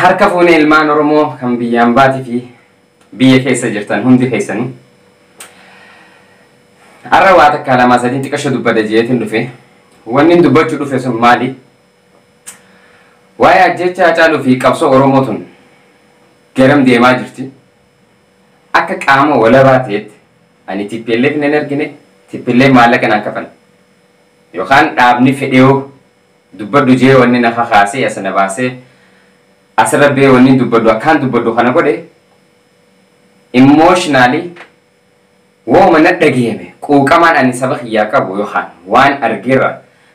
harka fuunee ilmaan Oromoo kan biyyaan baatii fi biyya keessa jirtan hundi keessanii arra waa takka lamaa sadii xiqqasho dubbada jeetiin dhufe wanni dubbachuu dhufe sun maali? Waa'ee ajjecha Haacaaluu fi qabsoo Oromoo tun garam deemaa jirti akka qaama walabaa ta'etti ani TPLF hin argine TPLF maallaqa naan kafan yookaan dhaabni fedheeoo dubbadhu jee wanni na kakaasee asana baasee asirra bee wanni dubbadhu akkaan dubbadhu kana godhe emotionally wooma na dhageeme quuqamaan ani saba kiyyaa qabu yookaan waan argeerra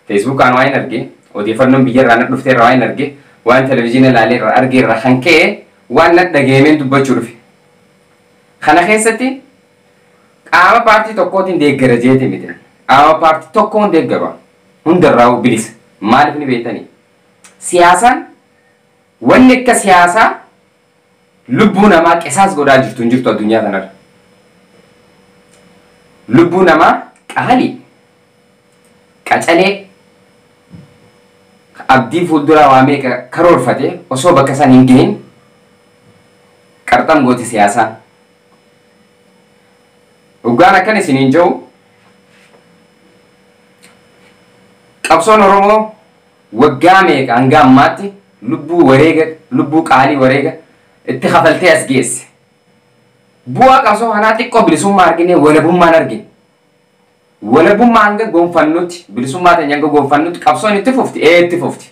Facebookaan waan arge odeeffannoon biyyarraa na dhufteerra waan arge waan televezyiina ilaaleerra argeerra kan ka'e waan na dhageemeen dubbachuu dhufe kana keessatti qaama paartii tokkootiin deeggara jeeti miti qaama paartii tokkoon deeggaru hundarraa bilisa maaliif ni beektanii siyaasaan wanni akka siyaasaa lubbuu namaa qisaas godhaa jirtu hin jirtu addunyaa kanarra lubbuu namaa qaalii qacalee abdii fuulduraa waa meeqa karoorfate osoo bakka san hin gahin qarxam gooti siyaasaa dhugaan akkan isiniin jiru qabsoon Oromoo waggaa meeqa hanga ammaatti lubbuu qaalii wareega itti kafaltee as geesse bu'aa qabsoo kanaa xiqqoo bilisummaa argine walabummaan argine walabummaa hanga gonfannutti bilisummaa teenya hanga gonfannutti qabsoon itti fufti itti fufti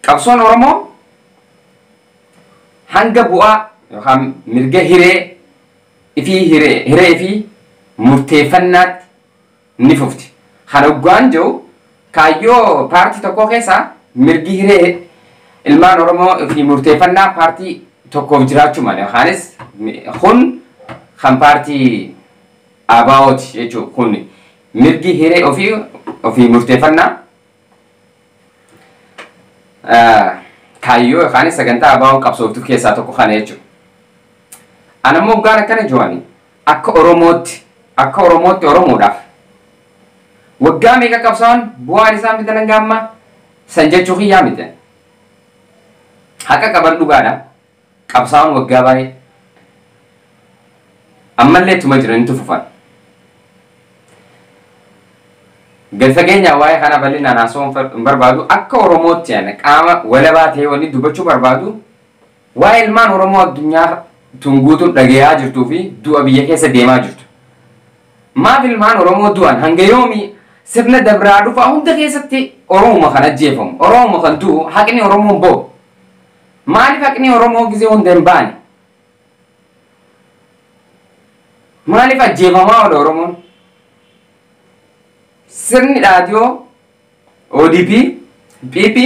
qabsoon Oromoo hanga bu'aa yookaan mirga hiree fi murteeffannaatti ni fufti kana dhugaan jiru kaayyoo paartii tokko keessaa mirgi hiree ilmaan Oromoo fi murteeffannaa paartii tokkoof jiraachuu malee yookaanis kun kan paartii ABO'ti jechuudha kun mirgi hiree ofii murteeffannaa kaayyoo yookaanis sagantaa ABO'n qabsooftuuf keessaa tokko kana jechuudha. Anammoo dhugaan akkana jiruani akka Oromootti Oromoodhaaf waggaa meeqa qabsoon bu'aan isaa miti hanga ammaa san jechuu kiyyaa miti haqa qaban dhugaadha qabsaa'uun waggaa baay'ee ammallee ittuma jiranitu fufan gad fageenyaa waa'ee kana bal'inaan haasa'uun hin barbaadu akka Oromootti qaama walabaa ta'ee wanni dubbachuu barbaadu waa'ee ilmaan Oromoo addunyaa tunguutuun dhagayaa jirtuu fi du'a biyya keessa deemaa jirtu maaf ilmaan Oromoo du'an hanga yoomii sirna dabraa dhufaa hunda keessatti Oromoo kan ajjeefamu Oromoo kan du'u haqni Oromoon bo'u maaliif haqni Oromoo gizee hunda hin baane maaliif ajjeefamaa ola Oromoon sirni dhaadiyoo ODP PP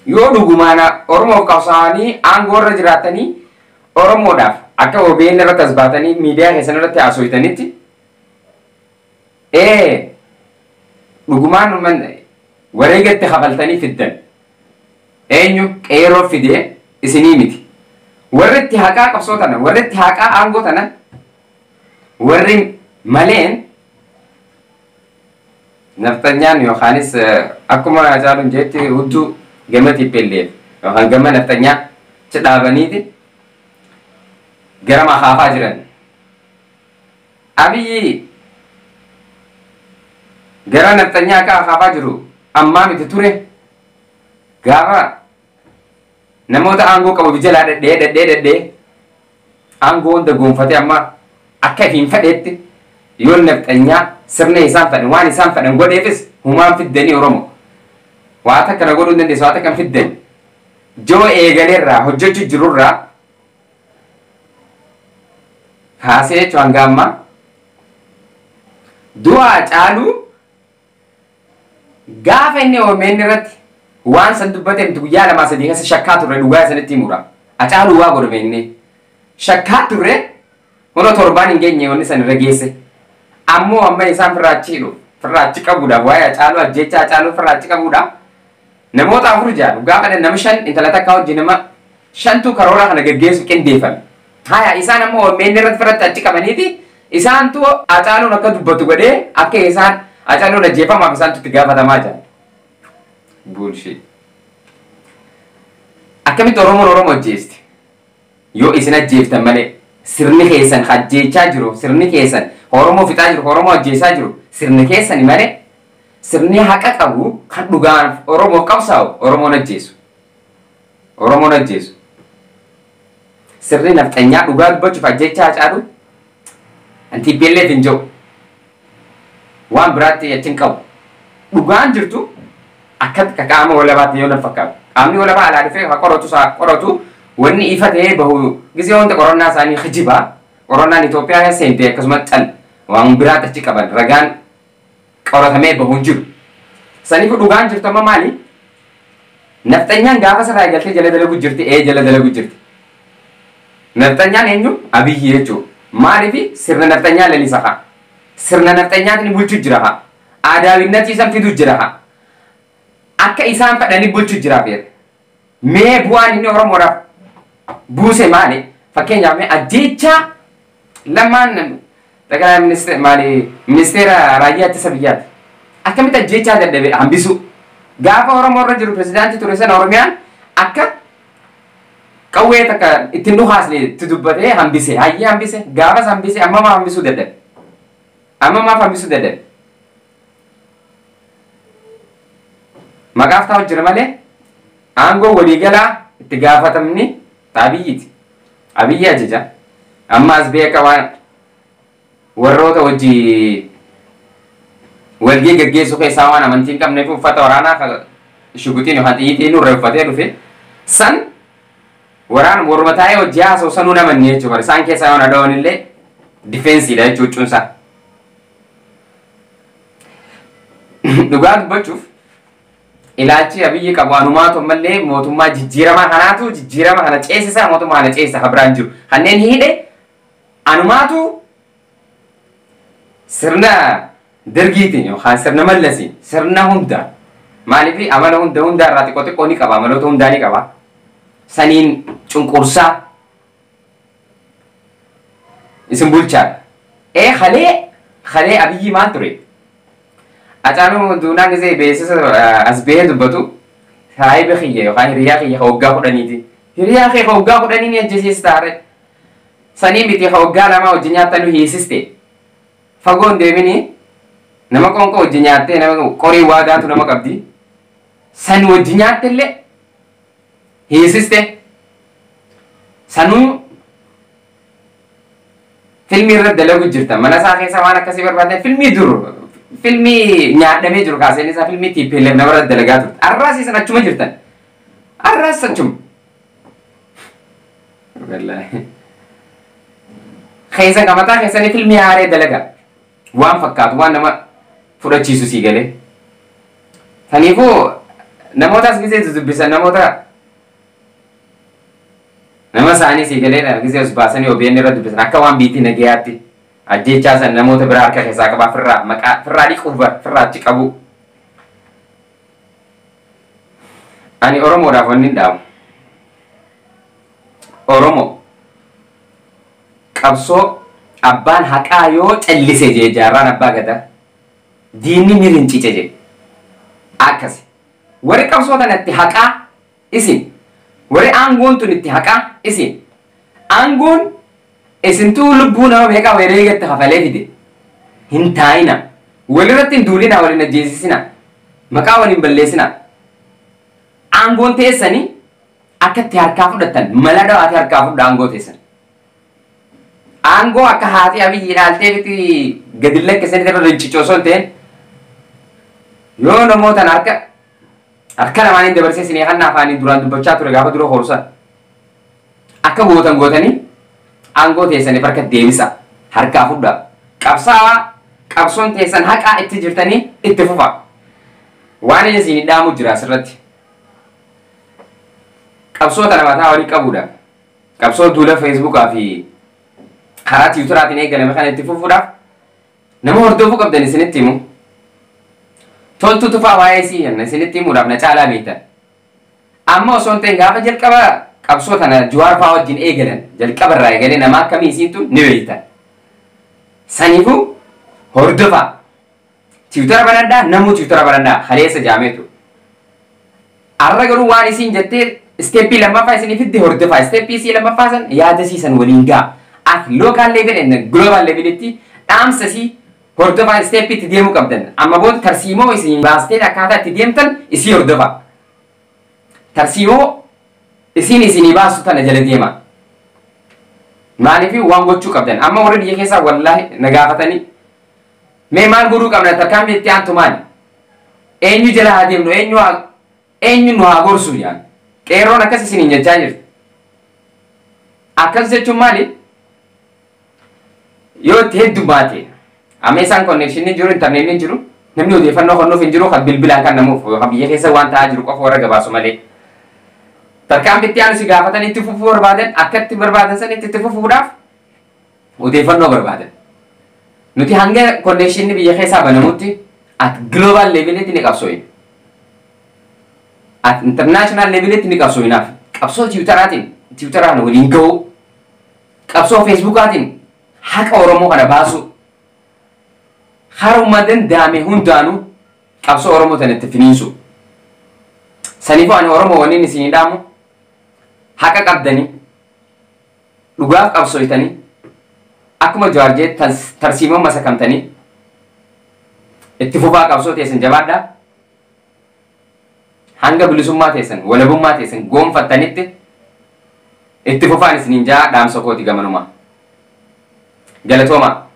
yoo dhugumaana Oromoof qabsaa'anii aangoo irra jiraatanii Oromoodhaaf akka OBN irratti as baatanii miidiyaa keessan irratti haasofitanitti dhugumaan wareegatti kafaltanii fiddan eenyu qeeroo fidee isinii miti warri itti haqaa qabsoo tana warri itti haqaa aangoo tana warri maleen naftanyaan yookaanis akkuma Haacaaluun jeetti hudduu gama TPLF yookaan gama naftanyaa ci dhaabaniiti gara makaafaa jiran Abiyyi gara naftanyaa akka akaafaa jiru ammaa miti ture gaafa namoota aangoo qabu bijalaa dhedhee aangoo hunda goonfatee amma akka ifiin fedheetti yoo naftanyaa sirna isaan fedhan waan isaan fedhan godheefis humaan fiddanii Oromoo waa takka na godhuu hin dandeessu waa takka hin fiddan joo eegaleerraa hojjechuu jirurraa kaasee jechuun hanga ammaa du'a Haacaaluu gaafa inni OMN irratti waan san dubbateemtu guyyaa lamaa sadii keessa shakkaa turre dhugaa isanitti himudha. Haacaaluu waa godhame inni shakkaa turre hunda torbaan hin geenye wanni san irra geesse ammoo amma isaan firraachi qabuudhaaf waa'ee Haacaaluu ajjecha Haacaaluu firraachi qabuudhaaf namoota afur jaalu gaafa nama shan intala takkaa wajjin nama shantu karoora kana gaggeessu qindeeffame. Haya isaan ammoo OMN irratti firratti achi qabaniiti isaantu Haacaaluun akka dubbatu godhee akka isaan Haacaaluun ajjeefamaaf isaantu itti gaafatamaa jiran. Bullshit. akkamitti Oromoo ajjeesti yoo isin ajjeeftan malee sirni keessan ajjeechaa jiru sirni keessan Oromoo fixaa jiru Oromoo ajjeesaa jiru sirni keessan malee sirni haqa qabu kan dhugaan Oromoo qabsaa'u Oromoon ajjeesu sirni nafxanyaa dhugaa dubbachuuf ajjeechaa caalu anti beellee finjoo waan biraatti achiin qabu dhugaan jirtu akka qaama walabaatti yoo nan fakkaatu qaamni walabaa alaa dhufee qoratu wanni ifa ta'ee bahu gisee wanta qorannaa isaanii hijibaa qorannaan Itoophiyaa seentee akkasumas cal waan biraatti achi qaban ragaan qoratamee bahuun jiru saniif dhugaan jirtu amma maali nafxanyaan gaafa sarraa galtee jala dalagu jirti jala dalagu jirti nafxanyaan eenyu Abiyyi jechuudha maaliif sirna nafxanyaa lalisa haa sirna nafxanyaatiin bulchu jira haa aadaawinnatii san fidu jira haa akka isaan fedhanii bulchu jira feer mee bu'aan inni Oromoodhaaf buuse maali fakkeenyaaf mee ajjeechaa lamaan Daga ministeera raayyaa ittisa biyyaati akkamitti ajjeechaa dadhabe hambisu gaafa Oromoo irra jiru pirezidaantii ture sana Oromiyaan akka qawwee takka ittiin dhuhaasne itti dubbatee hambise hayyee hambise gaafas hambise amma maaf hambisuu dadhabe maqaaf ta'u jira malee aangoo waliigalaa itti gaafatamni Abiyyi ajaja amma as beeka waan warroota wajji walgee gaggeessu keessaa waan amantiin qabneef uffata waraanaa shuguxiin yookaan xiyyiitiin irra uffatee dhufe san waraan warma taa'ee hojii haasa'u sanuu namanni jechuudha isaan keessaa waan adawwan illee difeensiidha jechuudha cuunsaa dhugaa dubbachuuf ilaalchi Abiyyi qabu anumaatu ammallee mootummaa jijjiiramaa kanaatu jijjiirama kana ceesisaa mootummaa kana ceesisa habiraan jiru kanneen hidhe anumaatu sirna dargiitiin yookaan sirna mallasiin sirna hundaa maaliif amala hundaa irraa xiqqoo ni qaba amaloota hundaa ni qaba saniin cunqursaa isin bulchaadha halee Abiyyi maal ture Acaaluu duunaan gisee beeksisa as bahee dubbatu saayiba kiyya yookaan hiriyaa kiyya hoggaa kudhaniiti hiriyaa kiyya hoggaa kudhanii ni ajjeesiista haare sanii miti hoggaa lama hojii nyaatanu hiisiste fagoon deemini nama qonqoo hojii nyaattee nama qorii waadaatu nama qabdi san hojii nyaattellee hiisiste sanuu filmii irra dalagu jirta mana isaa keessa waan akkasii barbaadde filmii nyaadhamee jiru kaaseen isaa filmii tiippeellee nama irra dalagaa turte arraas isan achuma jirtan arraas achuma keessa qamataa keessanii filmii haaree dalagaa waan fakkaatu waan nama fudhachiisu sii galee saniifuu namoota as gisee dubbisan nama isaanii sii galee gisee as baasanii OBN irra dubbisan akka waan biitii nagayaatti ajjeechaa san namoota biraa harka keessaa qabaa firraa dhiquuf firraachi qabu ani Oromoodhaaf wanni hin dhaamu Oromoo qabsoo abbaan haqaa yoo callise jee jaarraan abbaa gadaa diinni mirincice jee akkasi warri qabsoo tanatti haqaa isin warri aangoon tun itti haqaa isin aangoon isintuu lubbuu nama meeqaa wareegatti hafalee fide hin taa'ina walirratti hin duulina waliin ajjeesisina maqaa waliin balleessina aangoon teessanii akka itti harkaa fudhatan mala dhawaati harkaa fudha aangoo teessan aangoo akka haati Abiyyi ilaaltee biti gadi lakkisanii irra rincichoo osoo hin ta'in yoo namootan harka lamaaniin dabarsee sinee kan afaaniin duraan dubbachaa ture gaafa dura horusan akka gootanii aangoo teessanii harka deebisa harkaa fudha qabsaawaa qabsoon teessan haqaa itti jirtanii itti fufa waan isin dhaamu jira asirratti qabsoota namataa walii qabuudha qabsoo duula feesbuukaa fi karaa tiwutaraatiin eegalame kana itti fufuudhaaf nama hordofuu qabdan isinitti himu toltu tufaa waa'ee isii jenna isinitti himuudhaaf na caalaa beektan amma osoo hin ta'in gaafa jalqaba qabsoo tana Jawaar fa'aa wajjin eegalan jalqaba irraa eegalee nama akkamii isiintu ni beektan saniifuu hordofaa tiwutara banadhaa namuu tiwutara banadhaa haleessa jaameetu arra garuu waan isiin jettee Steppii lammaffaa isiniifitti hordofaa. Steppii isii lammaffaa san yaadasiisan waliin gaa. At local level and global levelitti dhaamsa isii hordofaa steppii itti deemuu qabdan. Amma booda tarsiimoo isin baastee akkaataa itti deemtan isii hordofaa. Tarsiimoo isinii baastu tana jala deema. Maaliif waan gochuu qabdan. Amma warri biyya keessaa wallaahi na gaafatanii mee maal godhuu qabna tarkaanfii itti aantu maali? Eenyu jala haa deemnu eenyu nu haa gorsu jedhan. Qeerroon akkas isiniin jechaa jirti. Akkas jechuun maali? Yoo itti heddummaate amma isaan konnekshinii jiru intarneetiin jiru namni odeeffannoo kennuuf hin jiru kan bilbilaan kan namuuf yookaan biyya keessa waan ta'aa jiru qofa warra gabaasu malee. Tarkaanfii itti aanu si gaafatan itti fufuu barbaadan akka itti barbaadan san itti fufuudhaaf odeeffannoo barbaadan. Nuti hanga konnekshinii biyya keessaa banamutti at global levelitti ni qabsooyin. At international levelitti ni qabsooyinaaf. Qabsoo tiwutaraan waliin ga'uu. Qabsoo feesbuukaatiin haqa Oromoo kana baasu. Haruma danda'ame hundaanuu qabsoo Oromoo tana itti finiinsu. Saniifuu ani Oromoo waliin isinii dhaamu haqa qabdanii dhugaaf qabsooytanii akkuma jawaarjee tarsiimoo masakamtanii itti fufaa qabsoo teessan jabaadhaa. Hanga bilisummaa teessan walabummaa teessan goonfattanitti itti fufaan isiniin jaa dhaamsa kooti gamanumaa. Galatooma.